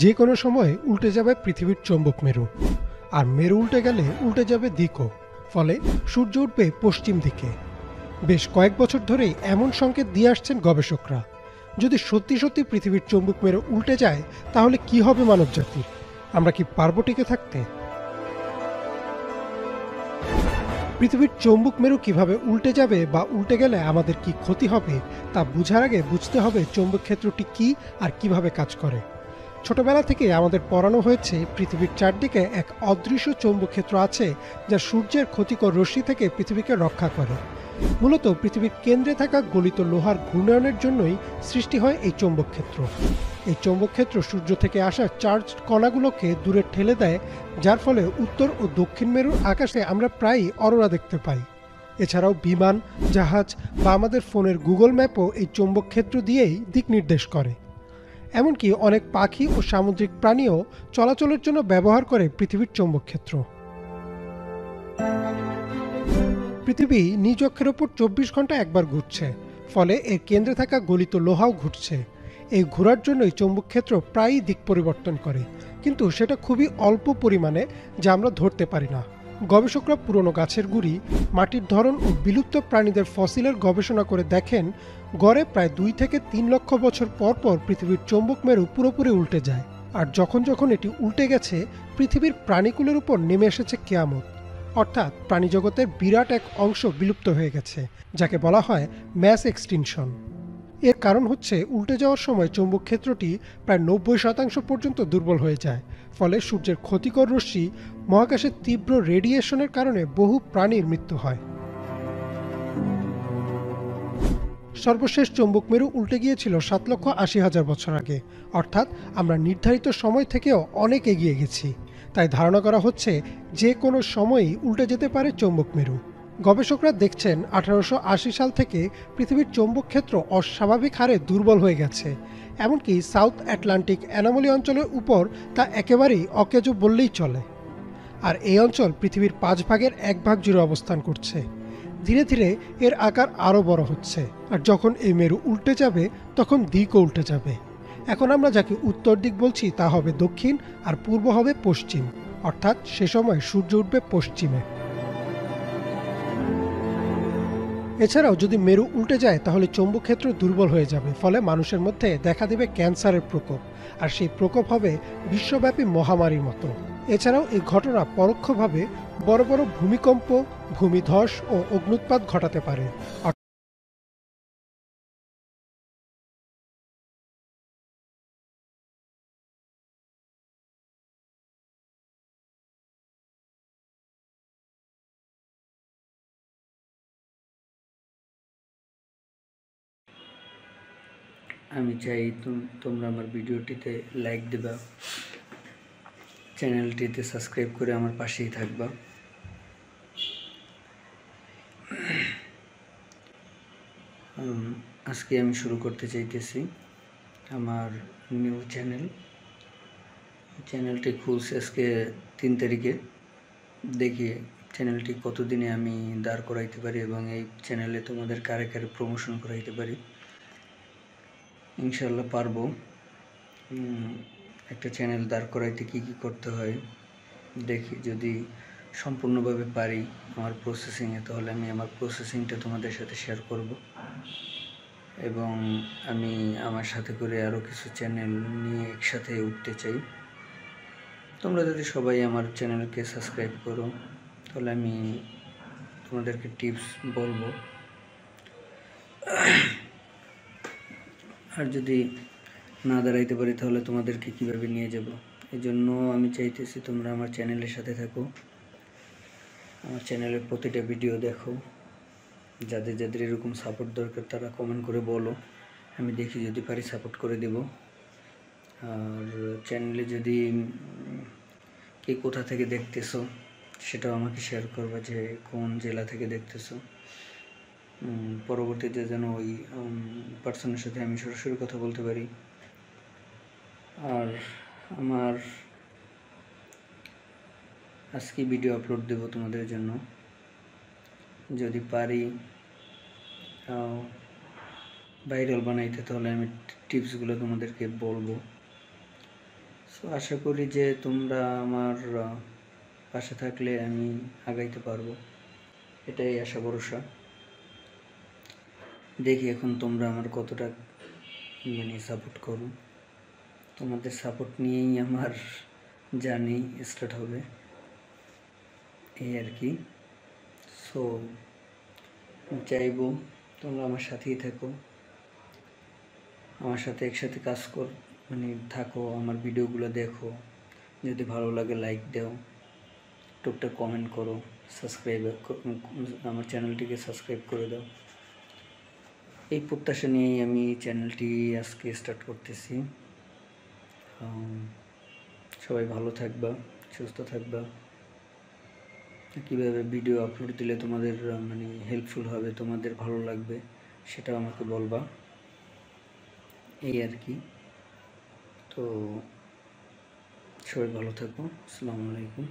যে কোনো সময় উল্টে যাবে পৃথিবীর চৌম্বক মেরু, আর মেরু উল্টে গেলে উল্টে যাবে দিকও। ফলে সূর্য উঠবে পশ্চিম দিকে। বেশ কয়েক বছর ধরেই এমন সংকেত দিয়ে আসছেন গবেষকরা। যদি সত্যি সত্যি পৃথিবীর চৌম্বক মেরু উল্টে যায়, তাহলে কি হবে মানবজাতির? আমরা কি পারব টিকে থাকতে? পৃথিবীর চৌম্বক মেরু কিভাবে উল্টে যাবে বা উল্টে গেলে আমাদের কি ক্ষতি হবে, তা বোঝার আগে বুঝতে হবে চৌম্বক ক্ষেত্রটি কি আর কিভাবে কাজ করে। ছোটবেলা থেকে আমাদের পড়ানো হয়েছে পৃথিবীর চারদিকে এক অদৃশ্য চৌম্বক ক্ষেত্র আছে, যা সূর্যের ক্ষতিকর রশ্মি থেকে পৃথিবীকে রক্ষা করে। মূলত পৃথিবীর কেন্দ্রে থাকা গলিত লোহার ঘূর্ণায়নের জন্যই সৃষ্টি হয় এই চৌম্বক ক্ষেত্র। এই চৌম্বক ক্ষেত্র সূর্য থেকে আসা চার্জ কণাগুলোকে দূরে ঠেলে দেয়, যার ফলে উত্তর ও দক্ষিণ মেরুর আকাশে আমরা প্রায়ই অরোরা দেখতে পাই। এছাড়াও বিমান, জাহাজ বা আমাদের ফোনের গুগল ম্যাপও এই চৌম্বক ক্ষেত্র দিয়েই দিক নির্দেশ করে। এমনকি অনেক পাখি ও সামুদ্রিক প্রাণীও চলাচলের জন্য ব্যবহার করে পৃথিবীর চৌম্বক ক্ষেত্র। পৃথিবী নিজ অক্ষের ওপর 24 ঘন্টা একবার ঘুরছে, ফলে এর কেন্দ্রে থাকা গলিত লোহাও ঘুরছে। এই ঘোরার জন্যই চৌম্বক ক্ষেত্র প্রায়ই দিক পরিবর্তন করে, কিন্তু সেটা খুবই অল্প পরিমাণে, যা আমরা ধরতে পারি না। গবেষকরা পুরনো গাছের গুঁড়ি, মাটির ধরন ও বিলুপ্ত প্রাণীদের ফসিলের গবেষণা করে দেখেন, গড়ে প্রায় 2 থেকে 3 লক্ষ বছর পর পর পৃথিবীর চৌম্বক মেরু পুরোপুরি উল্টে যায়। আর যখন যখন এটি উল্টে গেছে, পৃথিবীর প্রাণীকুলের উপর নেমে এসেছে কিয়ামত। অর্থাৎ প্রাণীজগতের বিরাট এক অংশ বিলুপ্ত হয়ে গেছে, যাকে বলা হয় ম্যাস এক্সটিনশন। এর কারণ হচ্ছে উল্টে যাওয়ার সময় চৌম্বক ক্ষেত্রটি প্রায় 90% পর্যন্ত দুর্বল হয়ে যায়। ফলে সূর্যের ক্ষতিকর রশ্মি, মহাকাশের তীব্র রেডিয়েশনের কারণে বহু প্রাণীর মৃত্যু হয়। সর্বশেষ চৌম্বক মেরু উল্টে গিয়েছিল 7,80,000 বছর আগে, অর্থাৎ আমরা নির্ধারিত সময় থেকেও অনেক এগিয়ে গেছি। তাই ধারণা করা হচ্ছে যে কোনো সময়ই উল্টে যেতে পারে চৌম্বক মেরু। গবেষকরা দেখছেন 1880 সাল থেকে পৃথিবীর চৌম্বক ক্ষেত্র অস্বাভাবিক হারে দুর্বল হয়ে গেছে। এমনকি সাউথ আটলান্টিক অ্যানোমালি অঞ্চলের উপর তা একেবারেই অকেজো বললেই চলে। আর এই অঞ্চল পৃথিবীর 5 ভাগের 1 ভাগ জুড়ে অবস্থান করছে। ধীরে ধীরে এর আকার আরও বড় হচ্ছে, আর যখন এই মেরু উল্টে যাবে, তখন দিকও উল্টে যাবে। এখন আমরা যাকে উত্তর দিক বলছি তা হবে দক্ষিণ, আর পূর্ব হবে পশ্চিম। অর্থাৎ সে সময় সূর্য উঠবে পশ্চিমে। এছাড়াও যদি মেরু উল্টে যায়, তাহলে চৌম্বক ক্ষেত্র দুর্বল হয়ে যাবে, ফলে মানুষের মধ্যে দেখা দেবে ক্যান্সারের প্রকোপ। আর সেই প্রকোপ হবে বিশ্বব্যাপী মহামারীর মতো। এছাড়াও এই ঘটনা পরোক্ষভাবে বড় বড় ভূমিকম্প, ভূমিধস ও অগ্ন্যুৎপাত ঘটাতে পারে। আমি চাই তোমরা আমার ভিডিওটিতে লাইক দেবা, চ্যানেলটিতে সাবস্ক্রাইব করে আমার পাশেই থাকবা। আজকে আমি শুরু করতে চাইতেছি আমার নিউ চ্যানেলটি খুলছে আজকে 3 তারিখে। দেখি চ্যানেলটি কতদিনে আমি দাঁড় করাইতে পারি এবং এই চ্যানেলে তোমাদের কারে কারে প্রমোশন করাইতে পারি। ইনশাল্লাহ পারবো। একটা চ্যানেল দাঁড় করাইতে কী কী করতে হয় দেখি, যদি সম্পূর্ণভাবে পারি আমার প্রসেসিংয়ে, তাহলে আমি আমার প্রসেসিংটা তোমাদের সাথে শেয়ার করব। এবং আমি আমার সাথে করে আরও কিছু চ্যানেল নিয়ে একসাথে উঠতে চাই। তোমরা যদি সবাই আমার চ্যানেলকে সাবস্ক্রাইব করো, তাহলে আমি তোমাদেরকে টিপস বলবো। আর যদি না দাঁড়াইতে পারি, তাহলে তোমাদেরকে কিভাবে নিয়ে যাব। এই জন্য আমি চাইতেছি তোমরা আমার চ্যানেলের সাথে থাকো, আমার চ্যানেলের প্রতিটা ভিডিও দেখো। যাদের যাদের এরকম সাপোর্ট দরকার তারা কমেন্ট করে বলো, আমি দেখি যদি পারি সাপোর্ট করে দেব। আর চ্যানেলে যদি কে কোথা থেকে দেখতেছো সেটাও আমাকে শেয়ার করবা, যে কোন জেলা থেকে দেখতেছো। পরবর্তীতে যেন ওই পার্সনের সাথে আমি সরাসরি কথা বলতে পারি। আর আমার আজকে ভিডিও আপলোড দেব তোমাদের জন্য। যদি পারি ভাইরাল বানাইতে, তাহলে আমি টিপসগুলো তোমাদেরকে বলবো। সো আশা করি যে তোমরা আমার পাশে থাকলে আমি আগাইতে পারবো, এটাই আশা ভরসা। দেখি এখন তোমরা আমার কতটা সাপোর্ট করো। তোমাদের সাপোর্ট নিয়েই আমার জার্নি স্টার্ট হবে, এই আর কি। সো চাইবো তোমরা আমার সাথেই থাকো, আমার সাথে একসাথে কাজ কর, থাকো, আমার ভিডিওগুলো দেখো, যদি ভালো লাগে লাইক দাও, টুকটাক কমেন্ট করো, সাবস্ক্রাইব আমার চ্যানেলটিকে সাবস্ক্রাইব করে দাও। এই প্রত্যাশা নিয়েই আমি চ্যানেলটি আজকে স্টার্ট করতেছি। সবাই ভালো থাকবা, সুস্থ থাকবা। কীভাবে ভিডিও আপলোড দিলে তোমাদের হেল্পফুল হবে, তোমাদের ভালো লাগবে, সেটাও আমাকে বলবা, এই আর কি। তো সবাই ভালো থাকো। আসসালামু আলাইকুম।